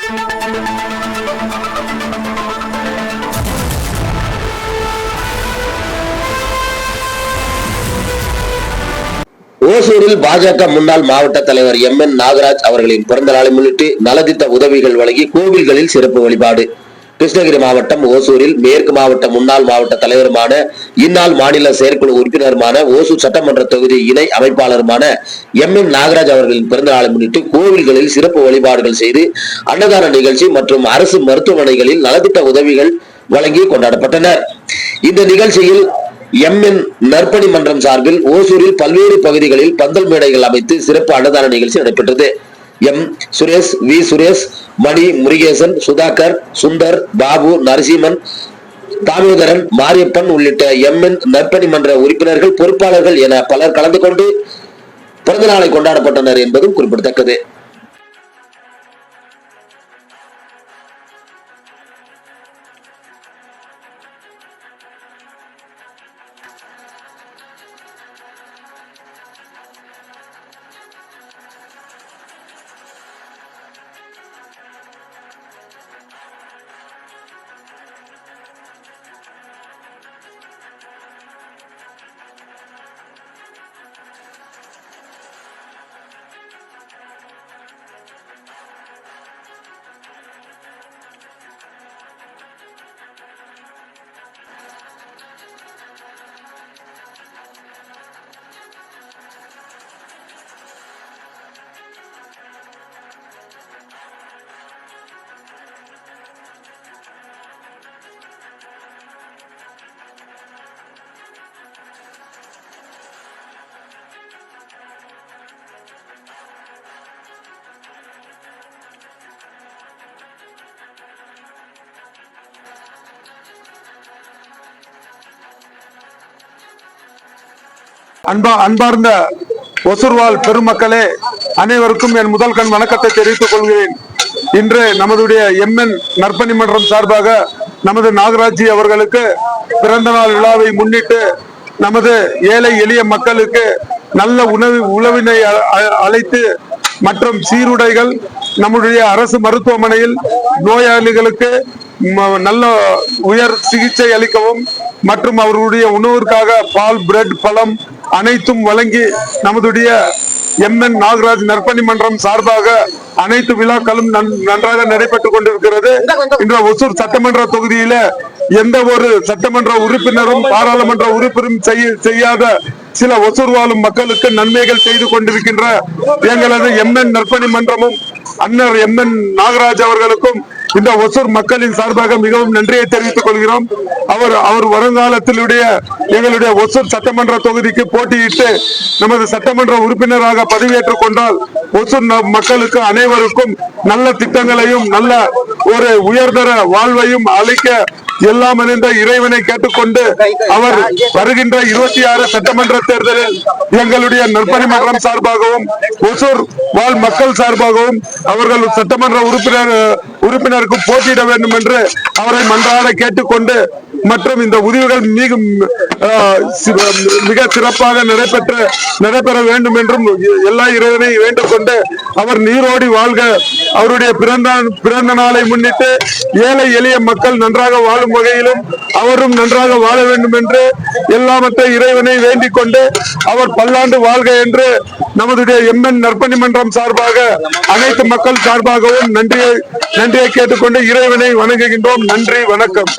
ஓசூரில் பாஜக முன்னாள் மாவட்ட தலைவர் எம்.என். நாகராஜ் அவர்களின் பிறந்த நாளை முன்னிட்டு நலத்திட்ட உதவிகள் வழங்கி கோவில்களில் சிறப்பு வழிபாடு. கிருஷ்ணகிரி மாவட்டம் ஓசூரில் மேற்கு மாவட்ட முன்னாள் மாவட்ட தலைவருமான இந்நாள் மாநில செயற்குழு உறுப்பினருமான ஓசூர் சட்டமன்ற தொகுதி இணை அமைப்பாளருமான எம்.என். நாகராஜ் அவர்களின் பிறந்த நாளை முன்னிட்டு கோவில்களில் சிறப்பு வழிபாடுகள் செய்து அன்னதான நிகழ்ச்சி மற்றும் அரசு மருத்துவமனைகளில் நலத்திட்ட உதவிகள் வழங்கி கொண்டாடப்பட்டனர். இந்த நிகழ்ச்சியில் எம்.என். நற்பணி மன்றம் சார்பில் ஓசூரில் பல்வேறு பகுதிகளில் பந்தல் மேடைகள் அமைத்து சிறப்பு அன்னதான நிகழ்ச்சி நடைபெற்றது. எம். சுரேஷ், வி. சுரேஷ், மணி, முருகேசன், சுதாகர், சுந்தர், பாபு, நரசிம்மன், தாமோதரன், மாரியப்பன் உள்ளிட்ட எம்.என். நற்பணி மன்ற உறுப்பினர்கள், பொறுப்பாளர்கள் என பலர் கலந்து கொண்டு பிறந்த நாளை கொண்டாடப்பட்டனர் என்பதும் குறிப்பிடத்தக்கது. அன்பார்ந்த ஒசூர்வாழ் பெருமக்களே, அனைவருக்கும் என் முதல் கண் வணக்கத்தை தெரிவித்துக் கொள்கிறேன். இன்று நமதுடைய எம்.என். நற்பணி மன்றம் சார்பாக நமது நாகராஜி அவர்களுக்கு பிறந்த நாள் விழாவை முன்னிட்டு நமது ஏழை எளிய மக்களுக்கு நல்ல உணவினை அழைத்து மற்றும் சீருடைகள், நம்முடைய அரசு மருத்துவமனையில் நோயாளிகளுக்கு நல்ல உயர் சிகிச்சை அளிக்கவும் மற்றும் அவர்களுடைய உணவிற்காக பால், பிரெட், பழம் அனைத்தும் வழங்கி நமதுடைய எம்.என். நாகராஜ் நற்பணி மன்றம் சார்பாக அனைத்து விழாக்களும் நன்றாக நடைபெற்றுக் கொண்டிருக்கிறது. இன்று ஒசூர் சட்டமன்ற தொகுதியில எந்த ஒரு சட்டமன்ற உறுப்பினரும் பாராளுமன்ற உறுப்பினரும் செய்யாத சில ஒசூர் வாழும் மக்களுக்கு நன்மைகள் செய்து கொண்டிருக்கின்ற எங்களது எம்.என். நற்பணி மன்றமும் அண்ணர் எம்.என். நாகராஜ் அவர்களுக்கும் இந்த ஒசூர் மக்களின் சார்பாக மிகவும் நன்றியை தெரிவித்துக் கொள்கிறோம். அவர் வருங்காலத்திலுடைய எங்களுடைய ஒசூர் சட்டமன்ற தொகுதிக்கு போட்டியிட்டு நமது சட்டமன்ற உறுப்பினராக பதவியேற்றுக் கொண்டால் ஒசூர் மக்களுக்கு அனைவருக்கும் நல்ல திட்டங்களையும் நல்ல ஒரு உயர்தர வாழ்வையும் அளிக்க எல்லாம் அறிந்த இறைவனை கேட்டுக்கொண்டு அவர் வருகின்ற 26 சட்டமன்ற தேர்தலில் எங்களுடைய நற்பணி மன்றம் சார்பாகவும் ஒசூர் வாழ் மக்கள் சார்பாகவும் அவர்கள் சட்டமன்ற உறுப்பினருக்கு போட்டியிட வேண்டும் என்று அவரை மன்றாட கேட்டுக்கொண்டு மற்றும் இந்த உதவிகள் மிக சிறப்பாக நடைபெற வேண்டும் என்றும் எல்லா இறைவனை வேண்டிக் கொண்டு அவர் நீரோடி வாழ்க. அவருடைய பிறந்த நாளை முன்னிட்டு ஏழை எளிய மக்கள் நன்றாக வாழும் வகையிலும் அவரும் நன்றாக வாழ வேண்டும் என்று எல்லாமற்ற இறைவனை வேண்டிக் கொண்டு அவர் பல்லாண்டு வாழ்க என்று நமதுடைய எம்.என். நற்பணி மன்றம் சார்பாக அனைத்து மக்கள் சார்பாகவும் நன்றியை கேட்டுக்கொண்டு இறைவனை வணங்குகின்றோம். நன்றி, வணக்கம்.